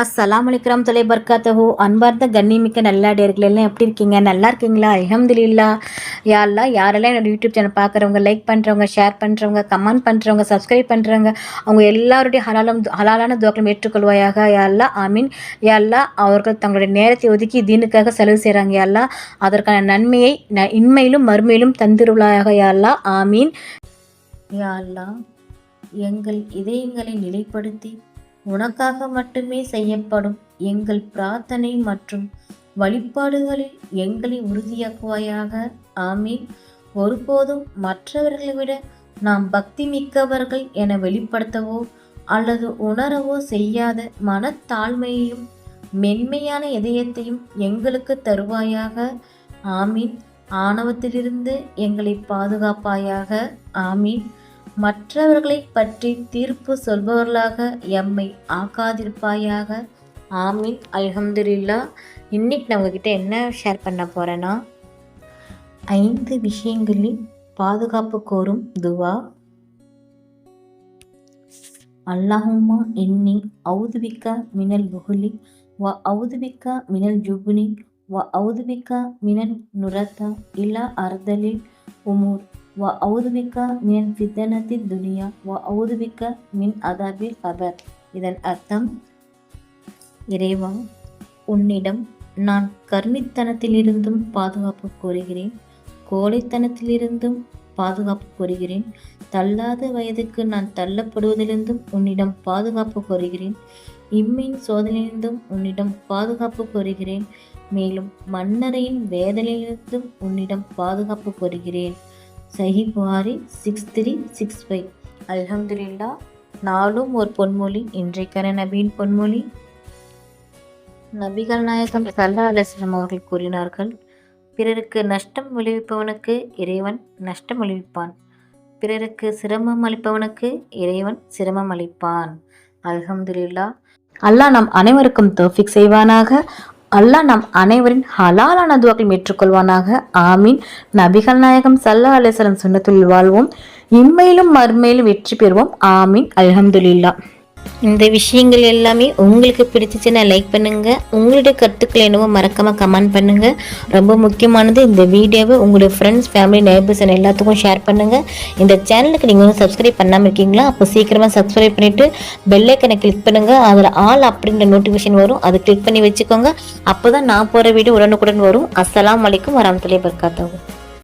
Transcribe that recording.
அஸ்ஸலாமு அலைக்கும் தொலை பர்காத்தஹு. அன்பார்ந்த கண்ணிமிக்க நல்லடியார்கள் எல்லாம் எப்படி இருக்கீங்க? நல்லா இருக்கீங்களா? அல்ஹம்துலில்லாஹ். யா அல்லாஹ், யாரெல்லாம் என்னோட யூடியூப் சேனல் பார்க்குறவங்க, லைக் பண்ணுறவங்க, ஷேர் பண்ணுறவங்க, கமெண்ட் பண்ணுறவங்க, சப்ஸ்கிரைப் பண்ணுறவங்க, அவங்க எல்லாருடைய ஹலாலான துவாக்களும் ஏற்றுக்கொள்வாயாக. யா அல்லாஹ், ஆமீன். யா அல்லாஹ், அவர்கள் தங்களுடைய நேரத்தை ஒதுக்கி தீனுக்காக செலவு செய்கிறாங்க. யா அல்லாஹ், அதற்கான நன்மையை இன்மையிலும் மறுமையிலும் தந்திருவாயாக. யா அல்லாஹ், ஆமீன். யா அல்லாஹ், எங்கள் இதயங்களை நிலைப்படுத்தி உனக்காக மட்டுமே செய்யப்படும் எங்கள் பிரார்த்தனை மற்றும் வழிபாடுகளில் எங்களை உறுதியாக்குவாயாக. ஆமீன். ஒருபோதும் மற்றவர்களை விட நாம் பக்தி மிக்கவர்கள் என வெளிப்படுத்தவோ அல்லது உணரவோ செய்யாத மனத்தாழ்மையையும் மென்மையான இதயத்தையும் எங்களுக்கு தருவாயாக. ஆமீன். ஆணவத்திலிருந்து எங்களை பாதுகாப்பாயாக. ஆமீன். மற்றவர்களை பற்றி தீர்ப்பு சொல்பவர்களாக எம்மை ஆக்காதிருப்பாயாக. ஆமீன். அல்ஹம்துலில்லாஹ். இன்னைக்கு நான் உங்ககிட்ட என்ன ஷேர் பண்ண போகிறேன்னா, 5 விஷயங்களில் பாதுகாப்பு கோரும் துவா. அல்லாஹும்மா இன்னி அவுதுபிக்க மினல் புகுலி வ அவுதுபிக்க மினல் ஜுபுனி வ அவுதுபிக்க மினல் நுரத்தா இல்லா அர்தலில் உமூர் வ அவுதுபிக்க மின் ஃபித்னத்தி துனியா வ அவுதுபிக்க மின் அதாபில் கபர். இதன் அர்த்தம், இறைவா, உன்னிடம் நான் கர்மித்தனத்திலிருந்தும் பாதுகாப்பு கோருகிறேன், கோழைத்தனத்திலிருந்தும் பாதுகாப்பு கோருகிறேன், தள்ளாத வயதுக்கு நான் தள்ளப்படுவதிலிருந்தும் உன்னிடம் பாதுகாப்பு கோருகிறேன், இம்மையின் சோதனையிலிருந்தும் உன்னிடம் பாதுகாப்பு கோருகிறேன், மேலும் மன்னரையின் வேதனையிலிருந்தும் உன்னிடம் பாதுகாப்பு கோருகிறேன். சஹீஹ் புகாரி 6365. அல்ஹம்துலில்லாஹ். நாளும் ஒரு பொன்மொழி. இன்றைக்கான நபியின் பொன்மொழி, நபிகள் நாயகம் ஸல்லல்லாஹு அலைஹி வஸல்லம் அவர்கள் கூறினார்கள், பிறருக்கு நஷ்டம் விளைவிப்பவனுக்கு இறைவன் நஷ்டம் விளைவிப்பான், பிறருக்கு சிரமம் அளிப்பவனுக்கு இறைவன் சிரமம் அளிப்பான். அல்ஹம்துலில்லாஹ். அல்லாஹ் நம் அனைவருக்கும் தௌஃபீக் செய்வானாக. அல்லாஹ் நம் அனைவரின் ஹலாலான துவாக்களை ஏற்றுக்கொள்வானாக. ஆமீன். நபிகள் நாயகம் ஸல்லல்லாஹு அலைஹி வஸல்லம் சுன்னத்துல் வாழ்வோம், இம்மையிலும் மறுமையிலும் வெற்றி பெறுவோம். ஆமீன். அல்ஹம்துலில்லாஹ். இந்த விஷயங்கள் எல்லாமே உங்களுக்கு பிடிச்சிச்சுன்னா லைக் பண்ணுங்கள். உங்களுடைய கருத்துக்கள் என்னவோ மறக்காமல் கமெண்ட் பண்ணுங்கள். ரொம்ப முக்கியமானது, இந்த வீடியோவை உங்களுடைய ஃப்ரெண்ட்ஸ், ஃபேமிலி, நெய்பர்ஸ் எல்லாத்துக்கும் ஷேர் பண்ணுங்கள். இந்த சேனலுக்கு நீங்கள் வந்து சப்ஸ்கிரைப் பண்ணாமல் இருக்கீங்களா? அப்போ சீக்கிரமாக சப்ஸ்கிரைப் பண்ணிவிட்டு பெல் ஐக்கனை கிளிக் பண்ணுங்கள். அதில் ஆல் அப்படின்ற நோட்டிஃபிகேஷன் வரும், அதை கிளிக் பண்ணி வச்சுக்கோங்க. அப்போ தான் நான் போகிற வீடியோ உடனுக்குடன் வரும். அஸ்ஸலாமு அலைக்கும் வரஹ்மத்துல்லாஹி வபரகாத்துஹு.